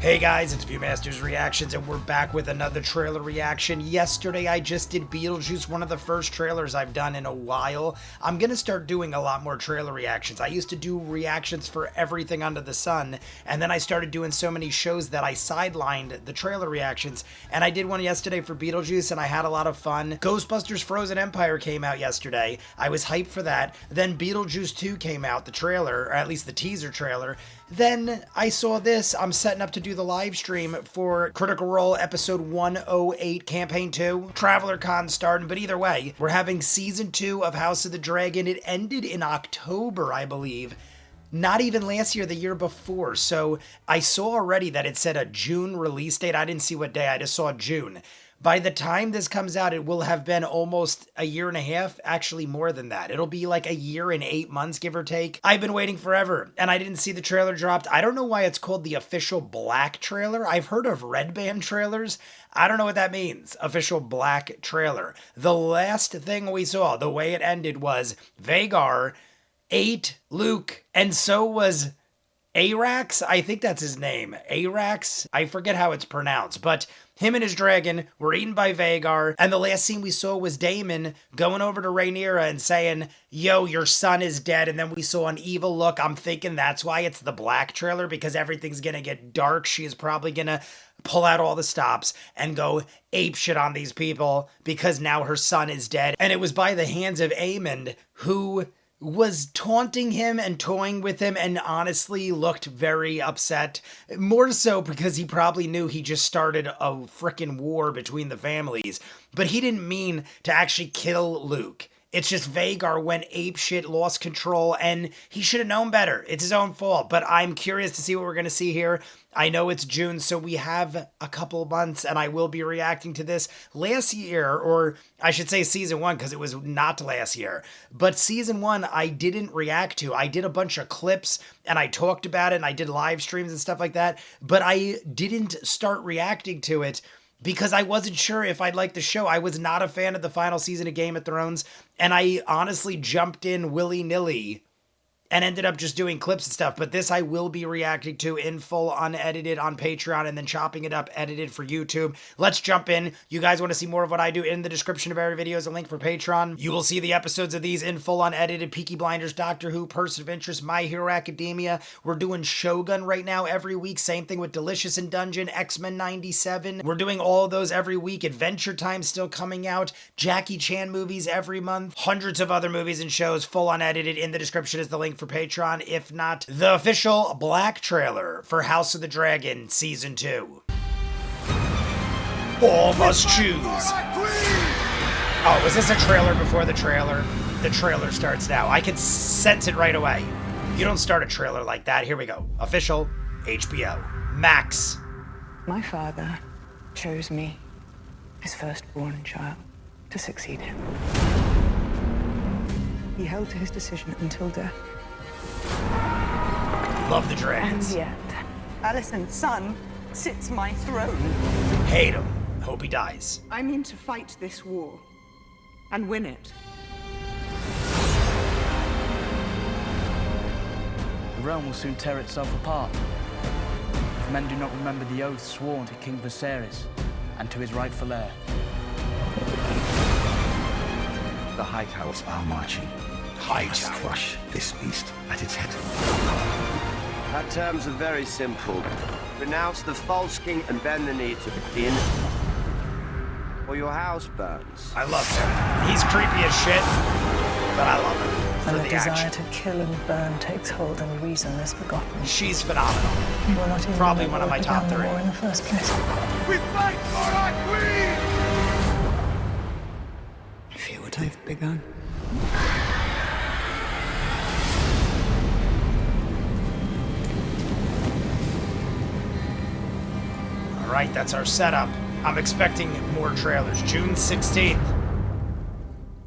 Hey guys, it's ViewMasters Reactions, and we're back with another trailer reaction. Yesterday I just did Beetlejuice, one of the first trailers I've done in a while. I'm gonna start doing a lot more trailer reactions. I used to do reactions for everything under the sun, and then I started doing so many shows that I sidelined the trailer reactions, and I did one yesterday for Beetlejuice, and I had a lot of fun. Ghostbusters Frozen Empire came out yesterday. I was hyped for that. Then Beetlejuice 2 came out, the trailer, or at least the teaser trailer. Then I saw this. I'm setting up to do the live stream for Critical Role episode 108 campaign 2. Traveler Con starting, but either way, we're having season 2 of House of the Dragon. It ended in October, I believe. Not even last year, the year before. So I saw already that it said a June release date. I didn't see what day, I just saw June. By the time this comes out, it will have been almost a year and a half, actually more than that. It'll be like a year and 8 months, give or take. I've been waiting forever, and I didn't see the trailer dropped. I don't know why it's called the official black trailer. I've heard of red band trailers. I don't know what that means, official black trailer. The last thing we saw, the way it ended, was Vagar ate Luke, and so was Arax, I think that's his name. Arax? I forget how it's pronounced, but him and his dragon were eaten by Vagar, and the last scene we saw was Damon going over to Rhaenyra and saying, yo, your son is dead, and then we saw an evil look. I'm thinking that's why it's the black trailer, because everything's gonna get dark. She is probably gonna pull out all the stops and go ape shit on these people because now her son is dead. And it was by the hands of Aemond, who was taunting him and toying with him and honestly looked very upset. More so because he probably knew he just started a frickin' war between the families. But he didn't mean to actually kill Luke. It's just Vagar went apeshit, lost control, and he should have known better. It's his own fault, but I'm curious to see what we're going to see here. I know it's June, so we have a couple months, and I will be reacting to this. Last year, or I should say season 1, because it was not last year, but season 1 I didn't react to. I did a bunch of clips, and I talked about it, and I did live streams and stuff like that, but I didn't start reacting to it because I wasn't sure if I'd like the show. I was not a fan of the final season of Game of Thrones, and I honestly jumped in willy-nilly and ended up just doing clips and stuff. But this I will be reacting to in full, unedited on Patreon, and then chopping it up, edited for YouTube. Let's jump in. You guys want to see more of what I do? In the description of every video is a link for Patreon. You will see the episodes of these in full, unedited. Peaky Blinders, Doctor Who, Person of Interest, My Hero Academia. We're doing Shogun right now every week. Same thing with Delicious in Dungeon, X-Men 97. We're doing all of those every week. Adventure Time still coming out. Jackie Chan movies every month. Hundreds of other movies and shows, full unedited. In the description is the link for Patreon. If not, the official black trailer for House of the Dragon Season 2. All must choose. Oh, was this a trailer before the trailer? The trailer starts now. I can sense it right away. You don't start a trailer like that. Here we go. Official HBO Max. My father chose me, his firstborn child, to succeed him. He held to his decision until death. Love the dragons. And yet, Alicent's son sits my throne. Hate him. Hope he dies. I mean to fight this war and win it. The realm will soon tear itself apart. If men do not remember the oath sworn to King Viserys and to his rightful heir. The High Towers are marching. High Must Tower. crush this beast at its head. Our terms are very simple. Renounce the false king and bend the knee to the king, or your house burns. I love him. He's creepy as shit, but I love him for and the the desire action. to kill and burn takes hold and reason is forgotten. She's phenomenal. You will not even Probably know one of what my top began the 3. war in the first place. We fight for our queen! I feel what I've begun. All right, that's our setup. I'm expecting more trailers. June 16th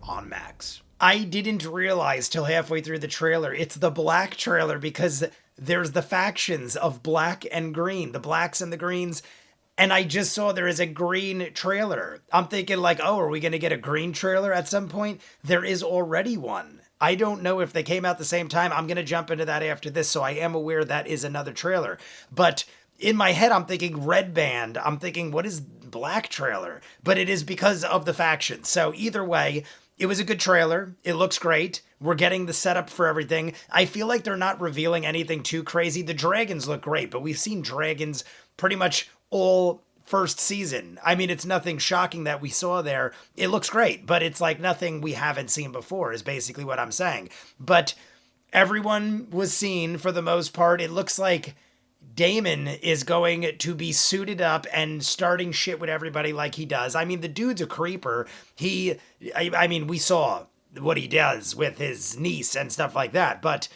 on Max. I didn't realize till halfway through the trailer, it's the black trailer because there's the factions of black and green, the blacks and the greens. And I just saw there is a green trailer. I'm thinking like, oh, are we going to get a green trailer at some point? There is already one. I don't know if they came out the same time. I'm going to jump into that after this, so I am aware that is another trailer. But in my head, I'm thinking red band. I'm thinking, what is black trailer? But it is because of the faction. So either way, it was a good trailer. It looks great. We're getting the setup for everything. I feel like they're not revealing anything too crazy. The dragons look great, but we've seen dragons pretty much all first season. I mean, it's nothing shocking that we saw there. It looks great, but it's like nothing we haven't seen before is basically what I'm saying. But everyone was seen for the most part. It looks like Damon is going to be suited up and starting shit with everybody like he does. I mean, the dude's a creeper. I mean, we saw what he does with his niece and stuff like that, but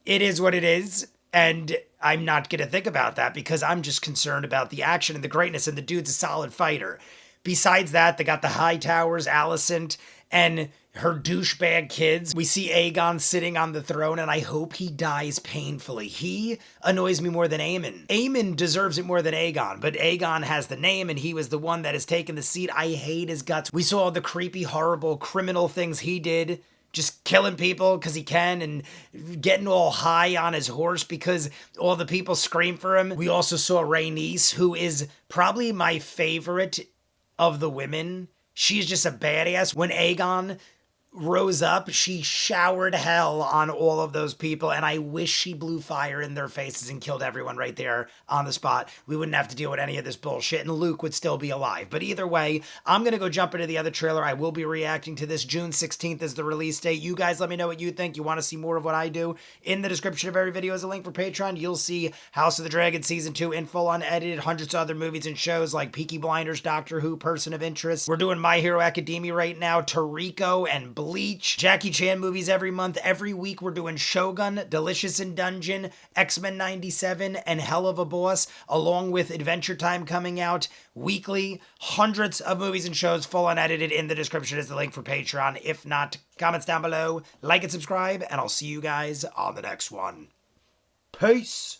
it is what it is. And I'm not going to think about that because I'm just concerned about the action and the greatness, and the dude's a solid fighter. Besides that, they got the High Towers, Alicent, and her douchebag kids. We see Aegon sitting on the throne, and I hope he dies painfully. He annoys me more than Aemon. Aemon deserves it more than Aegon, but Aegon has the name, and he was the one that has taken the seat. I hate his guts. We saw all the creepy, horrible, criminal things he did. Just killing people because he can and getting all high on his horse because all the people scream for him. We also saw Rhaenys, who is probably my favorite of the women. She's just a badass. When Aegon rose up, she showered hell on all of those people, and I wish she blew fire in their faces and killed everyone right there on the spot. We wouldn't have to deal with any of this bullshit, and Luke would still be alive. But either way, I'm gonna go jump into the other trailer. I will be reacting to this. June 16th is the release date. You guys let me know what you think. You want to see more of what I do? In the description of every video is a link for Patreon. You'll see House of the Dragon Season 2 in full unedited, hundreds of other movies and shows like Peaky Blinders, Doctor Who, Person of Interest. We're doing My Hero Academia right now, Toriko, and Bleach. Jackie Chan movies every month. Every week we're doing Shogun, Delicious in Dungeon, X-Men 97, and Hell of a Boss, along with Adventure Time coming out weekly. Hundreds of movies and shows, full unedited. In the description is the link for Patreon. If not, comments down below, like and subscribe, and I'll see you guys on the next one. Peace!